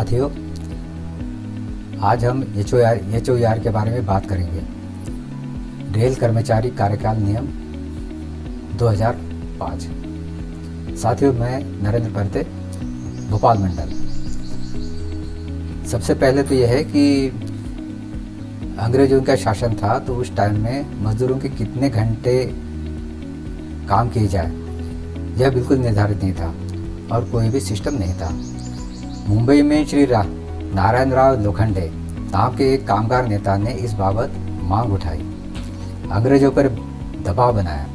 साथियों, आज हम एच ओ आर के बारे में बात करेंगे। रेल कर्मचारी कार्यकाल नियम 2005। साथियों, मैं नरेंद्र परते, भोपाल मंडल। सबसे पहले तो यह है कि अंग्रेजों का शासन था तो उस टाइम में मजदूरों के कितने घंटे काम किए जाए यह बिल्कुल निर्धारित नहीं था और कोई भी सिस्टम नहीं था। मुंबई में श्री नारायण राव लोखंडे नाम के एक कामगार नेता ने इस बाबत मांग उठाई, अंग्रेजों पर दबाव बनाया।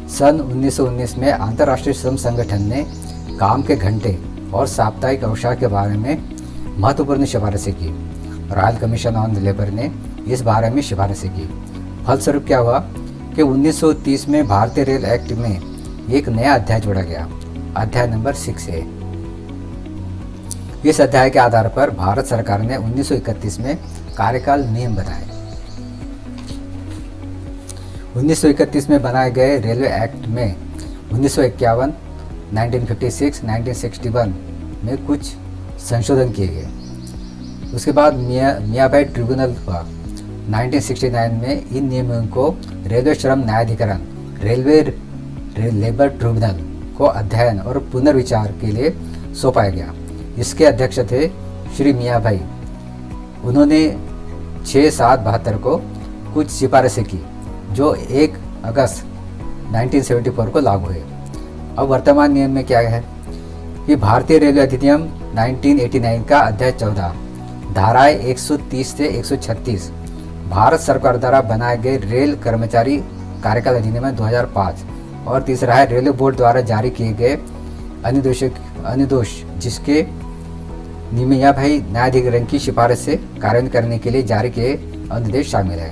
सन 1919 में अंतर्राष्ट्रीय श्रम संगठन ने काम के घंटे और साप्ताहिक अवकाश के बारे में महत्वपूर्ण सिफारिशें की। रॉयल कमीशन ऑन लेबर ने इस बारे में सिफारिशें की। फलस्वरूप क्या हुआ कि 1930 में भारतीय रेल एक्ट में एक नया अध्याय जोड़ा गया, अध्याय नंबर 6A। इस अध्याय के आधार पर भारत सरकार ने 1931 में कार्यकाल नियम बनाए। 1931 में बनाए गए रेलवे एक्ट में 1951, 1956, 1961 में कुछ संशोधन किए गए। उसके बाद मियाभाई ट्रिब्यूनल हुआ। 1969 में इन नियमों को रेलवे श्रम न्यायाधिकरण रेलवे लेबर ट्रिब्यूनल को अध्ययन और पुनर्विचार के लिए सौंपा गया। इसके अध्यक्ष थे श्री मियाभाई। उन्होंने 6/7/72 को कुछ सिफारिशें की जो 1 अगस्त 1974 को लागू हुए। अब वर्तमान नियम में क्या है कि भारतीय रेलवे अधिनियम 1989 का अध्याय 14 धाराएं 130 से 136 भारत सरकार द्वारा बनाए गए रेल कर्मचारी कार्यकाल अधिनियम 2005 और तीसरा है रेलवे बोर्ड द्वारा जारी किए गए अनुदेश जिसके मियाभाई न्यायाधिकरण की सिफारिश से कार्यान्वयन करने के लिए जारी किए अनुदेश शामिल है।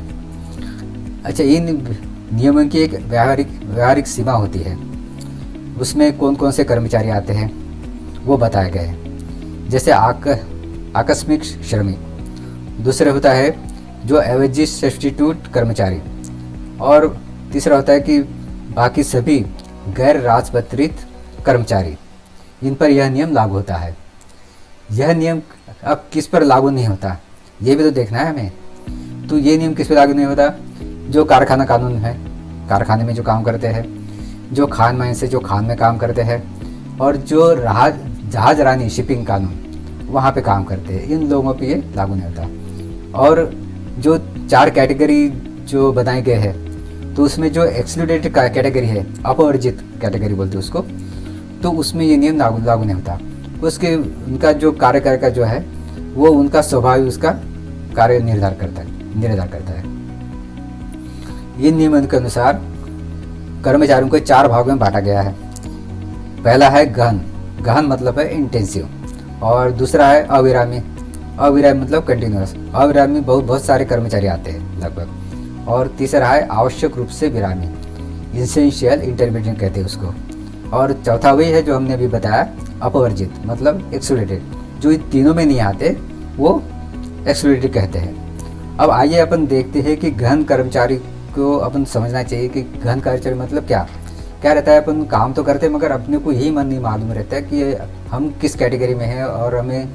अच्छा, इन नियमों की एक व्यावहारिक सीमा होती है। उसमें कौन कौन से कर्मचारी आते हैं वो बताए गए हैं। जैसे आकस्मिक श्रमिक, दूसरा होता है जो एवरेज सब्स्टिट्यूट कर्मचारी, और तीसरा होता है कि बाकी सभी गैर राजपत्रित कर्मचारी। इन पर यह नियम लागू होता है। यह नियम अब किस पर लागू नहीं होता ये भी तो देखना है हमें। तो ये नियम किस पर लागू नहीं होता? जो कारखाना कानून है, कारखाने में जो काम करते हैं, जो खान माइन से जो खान में काम करते हैं, और जो जहाज रानी शिपिंग कानून वहाँ पे काम करते हैं, इन लोगों पे ये लागू नहीं होता। और जो 4 कैटेगरी जो बनाए गए हैं तो उसमें जो एक्सक्लूडेड कैटेगरी है, अपवर्जित कैटेगरी बोलते हैं उसको, तो उसमें ये नियम लागू नहीं होता। उसके उनका जो कार्य का जो है वो उनका स्वभाव उसका कार्य निर्धार करता है। इन नियमों के अनुसार कर्मचारियों को 4 भागों में बांटा गया है। पहला है गहन मतलब है इंटेंसिव, और दूसरा है अविरामी मतलब कंटिन्यूअस। अविरामी बहुत सारे कर्मचारी आते हैं लगभग। और तीसरा है आवश्यक रूप से विरामी, इंसेंशियल इंटरमीडिएट कहते हैं उसको। और चौथा वही है जो हमने अभी बताया, अपवर्जित मतलब एक्सक्लूडेड। जो इन तीनों में नहीं आते वो एक्सक्लूडेड कहते हैं। अब आइए अपन देखते हैं कि गहन कर्मचारी को अपन समझना चाहिए कि गहन कर्मचारी मतलब क्या रहता है। अपन काम तो करते हैं मगर अपने को यही मन नहीं मालूम रहता है कि हम किस कैटेगरी में हैं और हमें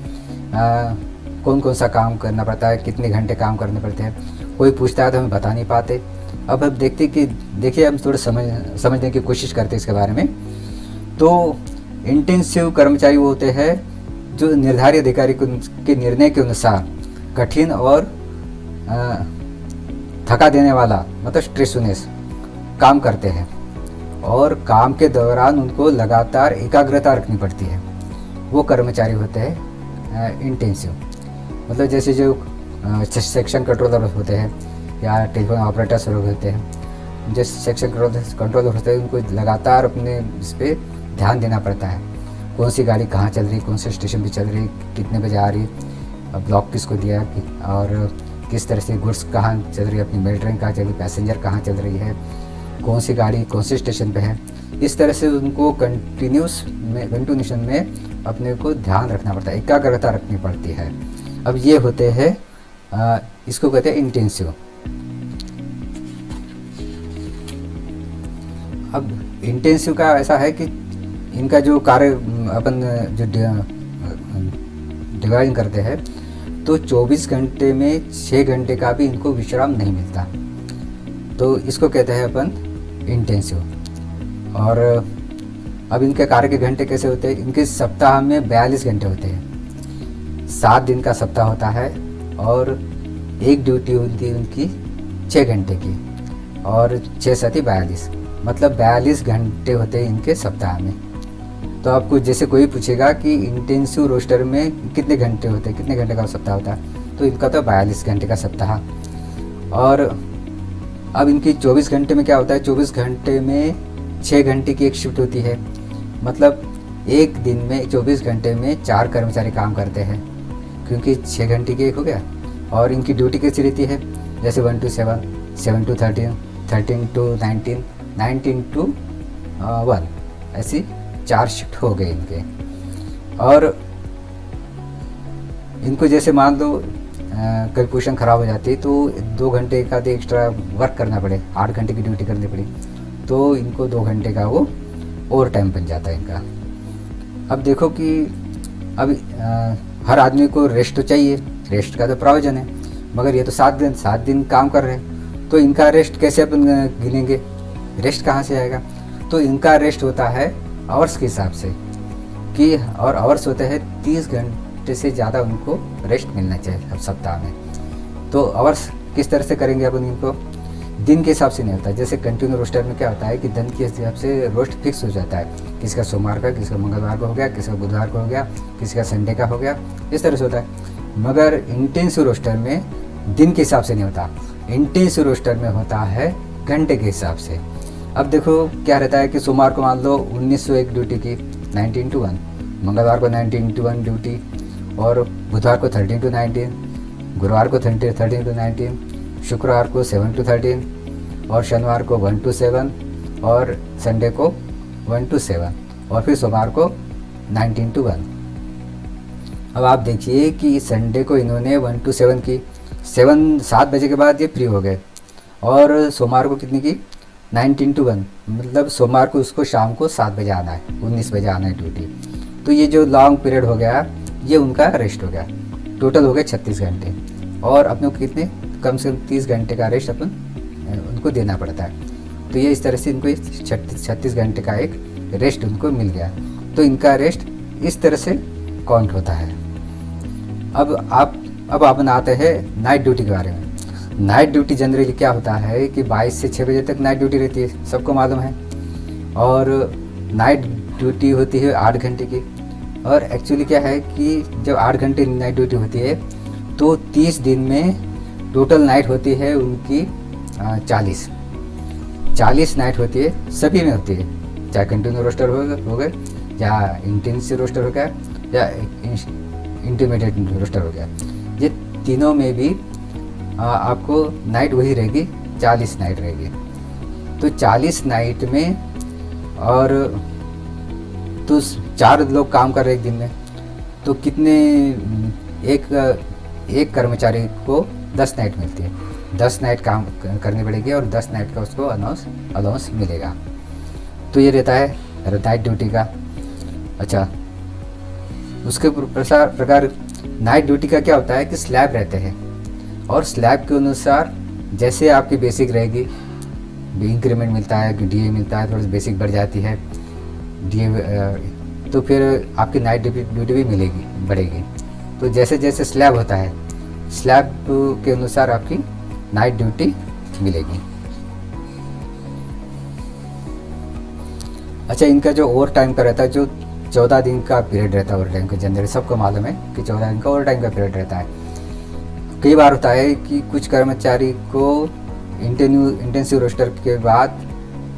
कौन कौन सा काम करना पड़ता है, कितने घंटे काम करने पड़ते हैं। कोई पूछता है तो हमें बता नहीं पाते। अब देखते कि देखिए हम थोड़ा समझने की कोशिश करते हैं इसके बारे में। तो इंटेंसिव कर्मचारी वो होते हैं जो निर्धारित अधिकारी के निर्णय के अनुसार कठिन और थका देने वाला मतलब स्ट्रेसनेस काम करते हैं, और काम के दौरान उनको लगातार एकाग्रता रखनी पड़ती है। वो कर्मचारी होते हैं इंटेंसिव। मतलब जैसे जो सेक्शन कंट्रोलर होते हैं या टेलीफोन ऑपरेटर्स होते हैं, जो सेक्शन कंट्रोलर होते हैं, उनको लगातार अपने इस पर ध्यान देना पड़ता है। कौन सी गाड़ी कहाँ चल रही, कौन से स्टेशन पे चल रही, कितने बजे आ रही, ब्लॉक किसको दिया, और किस तरह से गुड्स कहाँ चल रही है, अपनी मेल ट्रेन कहाँ चल रही, पैसेंजर कहाँ चल रही है, कौन सी गाड़ी कौन से स्टेशन पे है। इस तरह से उनको कंटिन्यूशन में अपने को ध्यान रखना पड़ता है, एकाग्रता रखनी पड़ती है। अब ये होते हैं इसको कहते हैं इंटेंसिव। अब इंटेंसिव का ऐसा है कि इनका जो कार्य अपन डिवाइड करते हैं तो 24 घंटे में 6 घंटे का भी इनको विश्राम नहीं मिलता। तो इसको कहते हैं अपन इंटेंसिव। और अब इनके कार्य के घंटे कैसे होते हैं? इनके सप्ताह में 42 घंटे होते हैं, 7 दिन का सप्ताह होता है और एक ड्यूटी होती है उनकी 6 घंटे की और 6 7 42, मतलब 42 घंटे होते हैं इनके सप्ताह में। तो आपको जैसे कोई पूछेगा कि इंटेंसिव रोस्टर में कितने घंटे होते हैं, कितने घंटे का सप्ताह होता है, तो इनका तो 42 घंटे का सप्ताह। और अब इनकी 24 घंटे में क्या होता है? 24 घंटे में 6 घंटे की एक शिफ्ट होती है, मतलब एक दिन में 24 घंटे में 4 कर्मचारी काम करते हैं, क्योंकि 6 घंटे की एक हो गया। और इनकी ड्यूटी कैसी रहती है? जैसे 1 to 7, 7 to 13, 13 to 19, 19 to 1, ऐसी 4 शिफ्ट हो गए इनके। और इनको जैसे मान लो कभी पोजीशन ख़राब हो जाती है तो 2 घंटे का एक्स्ट्रा वर्क करना पड़े, 8 घंटे की ड्यूटी करनी पड़ी, तो इनको 2 घंटे का वो ओवर टाइम बन जाता है इनका। अब देखो कि अब हर आदमी को रेस्ट तो चाहिए, रेस्ट का तो प्रावधान है, मगर ये तो 7 दिन काम कर रहे हैं, तो इनका रेस्ट कैसे अपन गिनेंगे? रेस्ट कहाँ से आएगा? तो इनका रेस्ट होता है आवर्स के हिसाब से कि, और आवर्स होते हैं 30 घंटे से ज़्यादा उनको रेस्ट मिलना चाहिए अब सप्ताह में। तो आवर्स किस तरह से करेंगे अपन इनको? दिन के हिसाब से नहीं होता। जैसे कंटिन्यू रोस्टर में क्या होता है कि दिन के हिसाब से रोस्ट फिक्स हो जाता है, किसी का सोमवार का, किसी का मंगलवार को हो गया, किसी का बुधवार को हो गया, किसी का संडे का हो गया, इस तरह से होता है। मगर इंटेंसिव रोस्टर में दिन के हिसाब से नहीं होता, इंटेंसिव रोस्टर में होता है घंटे के हिसाब से। अब देखो क्या रहता है कि सोमवार को मान लो 1901 ड्यूटी की 19 to 1, मंगलवार को 19 to 1 ड्यूटी, और बुधवार को 13 to 19, गुरुवार को 13 to 19, शुक्रवार को 7 to 13, और शनिवार को 1 to 7, और संडे को 1 to 7, और फिर सोमवार को 19 to 1। अब आप देखिए कि संडे को इन्होंने 1 to 7 की, 7 बजे के बाद ये फ्री हो गए, और सोमवार को कितनी की? 19 to 1, मतलब सोमवार को उसको शाम को 7 बजे आना है, 19 बजे आना है ड्यूटी। तो ये जो लॉन्ग पीरियड हो गया ये उनका रेस्ट हो गया, टोटल हो गए 36 घंटे, और अपने को कितने कम से कम 30 घंटे का रेस्ट अपन उनको देना पड़ता है। तो ये इस तरह से इनको 36 घंटे का एक रेस्ट उनको मिल गया। तो इनका रेस्ट इस तरह से काउंट होता है। अब अपन आते हैं नाइट ड्यूटी के बारे में। नाइट ड्यूटी जनरली क्या होता है कि 22 से 6 बजे तक नाइट ड्यूटी रहती है, सबको मालूम है। और नाइट ड्यूटी होती है 8 घंटे की, और एक्चुअली क्या है कि जब 8 घंटे नाइट ड्यूटी होती है तो 30 दिन में टोटल नाइट होती है उनकी 40 नाइट होती है, सभी में होती है, चाहे कंटिन्यू रोस्टर हो गए या इंटेंसिव रोस्टर हो गया या इंटरमीडिएट रोस्टर हो गया, ये तीनों में भी आपको नाइट वही रहेगी, 40 नाइट रहेगी। तो 40 नाइट में, और तो 4 लोग काम कर रहे एक दिन में, तो कितने, एक कर्मचारी को 10 नाइट मिलती है, 10 नाइट काम करनी पड़ेगी और 10 नाइट का उसको अलाउंस मिलेगा। तो ये रहता है नाइट ड्यूटी का। अच्छा, उसके प्रकार नाइट ड्यूटी का क्या होता है कि स्लैब रहते हैं, और स्लैब के अनुसार जैसे आपकी बेसिक रहेगी, इंक्रीमेंट मिलता है, डीए मिलता है, थोड़ी बेसिक बढ़ जाती है डीए, तो फिर आपकी नाइट ड्यूटी भी मिलेगी, बढ़ेगी। तो जैसे जैसे स्लैब होता है, स्लैब के अनुसार आपकी नाइट ड्यूटी मिलेगी। अच्छा, इनका जो ओवर टाइम का रहता है, जो 14 दिन का पीरियड रहता है ओवर टाइम का, जनरली सबको मालूम है कि 14 दिन का ओवर टाइम का पीरियड रहता है। कई बार होता है कि कुछ कर्मचारी को इंटेंसिव रोस्टर के बाद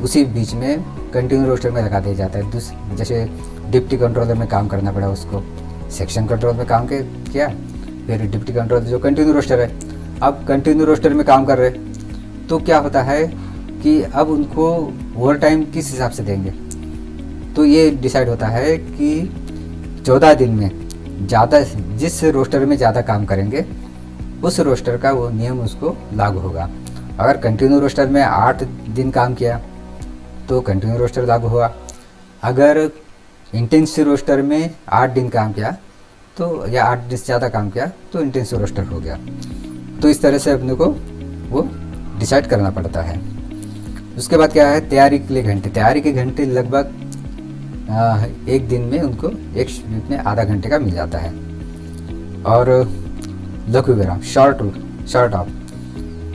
उसी बीच में कंटिन्यू रोस्टर में लगा दिया जाता है। जैसे डिप्टी कंट्रोलर में काम करना पड़ा उसको, सेक्शन कंट्रोल में काम किया, फिर डिप्टी कंट्रोलर जो कंटिन्यू रोस्टर है, अब कंटिन्यू रोस्टर में काम कर रहे, तो क्या होता है कि अब उनको ओवर टाइम किस हिसाब से देंगे? तो ये डिसाइड होता है कि 14 दिन में ज़्यादा, जिस रोस्टर में ज़्यादा काम करेंगे उस रोस्टर का वो नियम उसको लागू होगा। अगर कंटिन्यू रोस्टर में 8 दिन काम किया तो कंटिन्यू रोस्टर लागू हुआ, अगर इंटेंसिव रोस्टर में 8 दिन काम किया तो या 8 दिन से ज़्यादा काम किया तो इंटेंसिव रोस्टर हो गया। तो इस तरह से अपने को वो डिसाइड करना पड़ता है। उसके बाद क्या है, तैयारी के लिए घंटे। तैयारी के घंटे लगभग एक दिन में उनको एक शिफ्ट में आधा घंटे का मिल जाता है। और लघु विराम, शॉर्ट ऑफ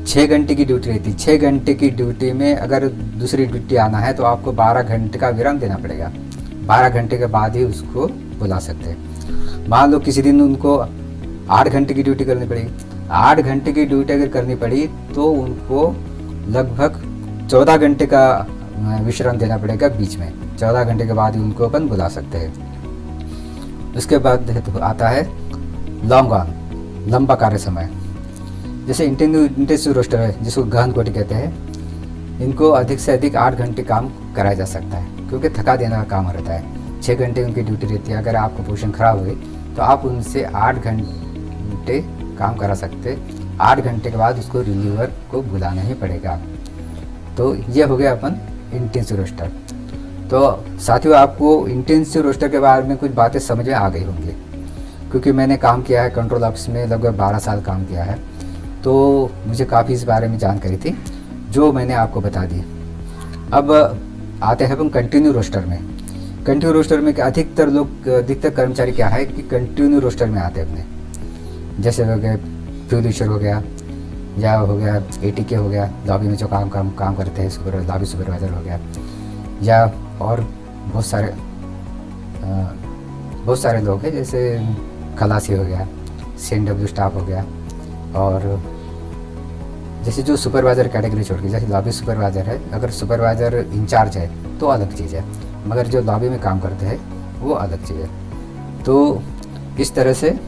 6 घंटे की ड्यूटी रहती है। 6 घंटे की ड्यूटी में अगर दूसरी ड्यूटी आना है तो आपको 12 घंटे का विराम देना पड़ेगा। 12 घंटे के बाद ही उसको बुला सकते हैं। मान लो किसी दिन उनको 8 घंटे की ड्यूटी करनी पड़ेगी। 8 घंटे की ड्यूटी अगर करनी पड़ी तो उनको लगभग 14 घंटे का विश्राम देना पड़ेगा बीच में। 14 घंटे के बाद ही उनको अपन बुला सकते हैं। उसके बाद आता है लॉन्ग ऑन, लंबा कार्य समय। जैसे इंटेंसिव रोस्टर है जिसको गहन कोटि कहते हैं, इनको अधिक से अधिक 8 घंटे काम कराया जा सकता है क्योंकि थका देने का काम रहता है। 6 घंटे उनकी ड्यूटी रहती है। अगर आपको पोजीशन खराब हुई तो आप उनसे 8 घंटे काम करा सकते। 8 घंटे के बाद उसको रिलीवर को बुलाना ही पड़ेगा। तो ये हो गया अपन इंटेंसिव रोस्टर। तो साथियों, आपको इंटेंसिव रोस्टर के बारे में कुछ बातें समझ में आ गई होंगी क्योंकि मैंने काम किया है कंट्रोल ऑफिस में, लगभग 12 साल काम किया है। तो मुझे काफ़ी इस बारे में जानकारी थी जो मैंने आपको बता दी। अब आते हैं हम कंटिन्यू रोस्टर में। कंटिन्यू रोस्टर में अधिकतर कर्मचारी क्या है कि कंटिन्यू रोस्टर में आते हैं अपने। जैसे हो गए फ्यूल इशर हो गया, या हो गया ATK हो गया, लॉबी में जो काम करते हैं, लॉबी सुपरवाइज़र हो गया, या और बहुत सारे लोग हैं जैसे खलासी हो गया, CNW स्टाफ हो गया। और जैसे जो सुपरवाइज़र कैटेगरी छोड़ के, जैसे लॉबी सुपरवाइज़र है, अगर सुपरवाइज़र इंचार्ज है तो अलग चीज़ है, मगर जो लॉबी में काम करते हैं वो अलग चीज़ है। तो इस तरह से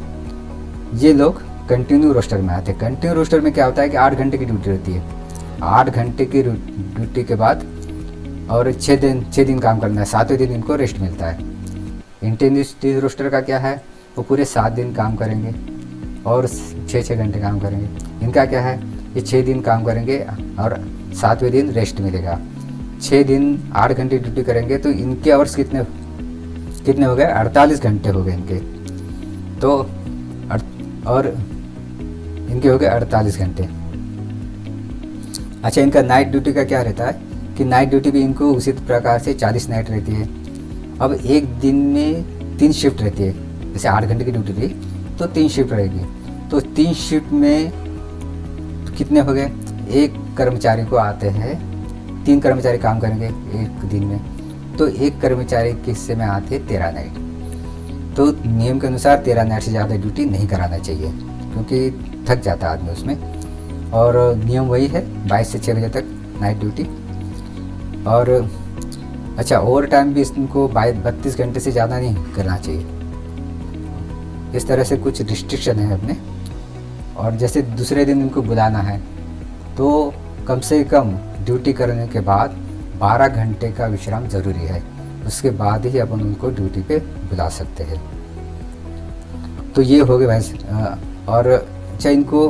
ये लोग कंटिन्यू रोस्टर में आते हैं। कंटिन्यू रोस्टर में क्या होता है कि 8 घंटे की ड्यूटी रहती है। 8 घंटे की ड्यूटी के बाद और 6 दिन काम करना है। 7वें दिन इनको रेस्ट मिलता है। इंटेंसिव रोस्टर का क्या है, वो पूरे 7 दिन काम करेंगे और 6 घंटे काम करेंगे। इनका क्या है, ये 6 दिन काम करेंगे और 7वें दिन रेस्ट मिलेगा। 6 दिन 8 घंटे ड्यूटी करेंगे तो इनके आवर्स कितने हो गए, 48 घंटे हो गए इनके। तो और इनके हो गए 48 घंटे। अच्छा, इनका नाइट ड्यूटी का क्या रहता है कि नाइट ड्यूटी भी इनको उसी प्रकार से 40 नाइट रहती है। अब एक दिन में 3 शिफ्ट रहती है। जैसे 8 घंटे की ड्यूटी थी तो 3 शिफ्ट रहेगी। तो 3 शिफ्ट में कितने हो गए, एक कर्मचारी को आते हैं, 3 कर्मचारी काम करेंगे एक दिन में, तो एक कर्मचारी के हिस्से में आते हैं 13 नाइट। तो नियम के अनुसार 13 नाइट से ज़्यादा ड्यूटी नहीं कराना चाहिए क्योंकि थक जाता है आदमी उसमें। और नियम वही है 22 से 6 बजे तक नाइट ड्यूटी। और अच्छा, ओवर टाइम भी इनको 32 घंटे से ज़्यादा नहीं करना चाहिए। इस तरह से कुछ रिस्ट्रिक्शन है अपने। और जैसे दूसरे दिन इनको बुलाना है तो कम से कम ड्यूटी करने के बाद 12 घंटे का विश्राम ज़रूरी है। उसके बाद ही अपन उनको ड्यूटी पे बुला सकते हैं। तो ये हो गए भाई। और अच्छा, इनको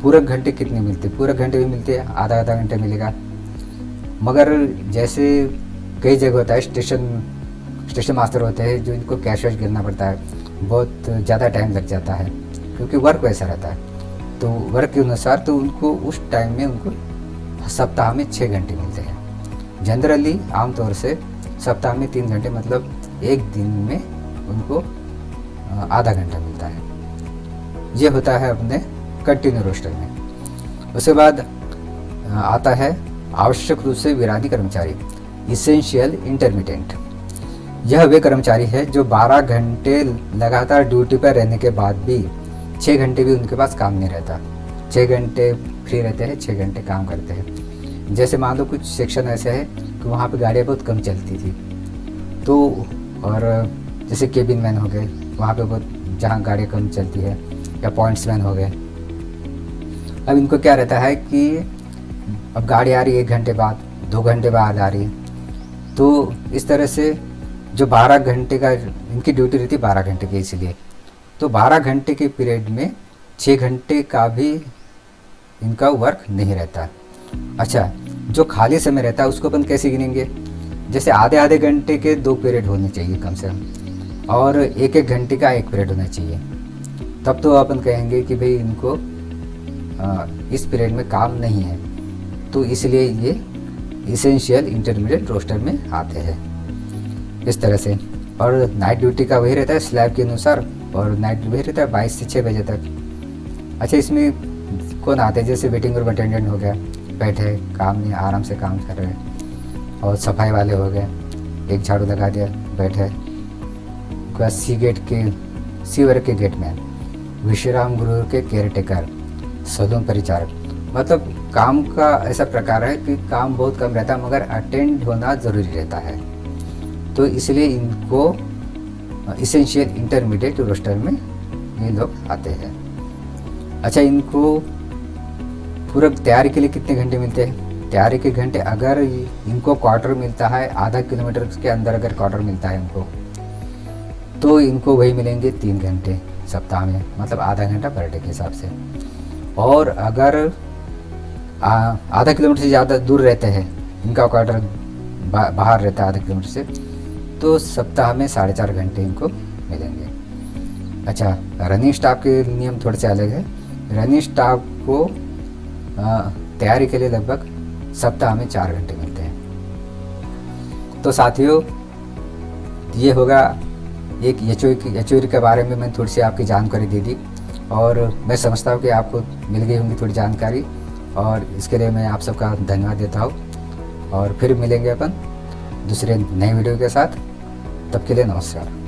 पूरक घंटे कितने मिलते हैं, पूरक घंटे भी मिलते हैं, आधा घंटे मिलेगा। मगर जैसे कई जगह होता है स्टेशन मास्टर होते हैं जो इनको कैश वैश गिरना पड़ता है, बहुत ज़्यादा टाइम लग जाता है क्योंकि वर्क वैसा रहता है। तो वर्क के अनुसार तो उनको उस टाइम में उनको सप्ताह में 6 घंटे मिलते हैं। जनरली आमतौर से सप्ताह में 3 घंटे, मतलब एक दिन में उनको आधा घंटा मिलता है। ये होता है अपने कंटिन्यू रोस्टर में। उसके बाद आता है आवश्यक रूप से विरामी कर्मचारी, इसेंशियल इंटरमिटेंट। यह वे कर्मचारी है जो 12 घंटे लगातार ड्यूटी पर रहने के बाद भी 6 घंटे भी उनके पास काम नहीं रहता। 6 घंटे फ्री रहते हैं, 6 घंटे काम करते हैं। जैसे मान लो कुछ सेक्शन ऐसे है कि वहाँ पे गाड़ियाँ बहुत कम चलती थी, तो और जैसे केबिन मैन हो गए, वहाँ पे बहुत जहाँ गाड़ियाँ कम चलती है, या पॉइंट्स मैन हो गए। अब इनको क्या रहता है कि अब गाड़ी आ रही है 1 घंटे बाद, 2 घंटे बाद आ रही है, तो इस तरह से जो 12 घंटे का इनकी ड्यूटी रहती है 12 घंटे की, इसलिए तो 12 घंटे के पीरियड में 6 घंटे का भी इनका वर्क नहीं रहता। अच्छा, जो खाली समय रहता है उसको अपन कैसे गिनेंगे, जैसे आधे घंटे के 2 पीरियड होने चाहिए कम से कम। और एक एक घंटे का एक पीरियड होना चाहिए। तब तो अपन कहेंगे कि भाई इनको इस पीरियड में काम नहीं है, तो इसलिए ये इसेंशियल इंटरमीडिएट रोस्टर में आते हैं इस तरह से। और नाइट ड्यूटी का वही रहता है स्लैब के अनुसार, और नाइट वही रहता है 22 से 6 बजे तक। अच्छा, इसमें कौन आते हैं, जैसे वेटिंग रूम अटेंडेंट हो गया, बैठे काम नहीं, आराम से काम कर रहे हैं। और सफाई वाले हो गए, एक झाड़ू लगा दिया, बैठे। उसके बाद सीवर के गेट में विश्राम गृह के केयरटेकर, सलून परिचारक। मतलब काम का ऐसा प्रकार है कि काम बहुत कम रहता है मगर अटेंड होना ज़रूरी रहता है, तो इसलिए इनको इसेंशियल इंटरमीडिएट रोस्टर में ये लोग आते हैं। अच्छा, इनको पूरा तैयारी के लिए कितने घंटे मिलते हैं? तैयारी के घंटे, अगर इनको क्वार्टर मिलता है, आधा किलोमीटर के अंदर अगर क्वार्टर मिलता है इनको, तो इनको वही मिलेंगे 3 घंटे सप्ताह में, मतलब आधा घंटा पर डे के हिसाब से। और अगर आधा किलोमीटर से ज़्यादा दूर रहते हैं, इनका क्वार्टर बाहर रहता है आधा किलोमीटर से, तो सप्ताह में 4.5 घंटे इनको मिलेंगे। अच्छा, रनिंग स्टाफ के नियम थोड़े से अलग है। रनिंग स्टाफ को तैयारी के लिए लगभग सप्ताह में 4 घंटे मिलते हैं। तो साथियों, ये होगा एक एचओरी के बारे में मैंने थोड़ी सी आपकी जानकारी दे दी, और मैं समझता हूँ कि आपको मिल गई होंगी थोड़ी जानकारी, और इसके लिए मैं आप सबका धन्यवाद देता हूँ। और फिर मिलेंगे अपन दूसरे नए वीडियो के साथ, तब के लिए नमस्कार।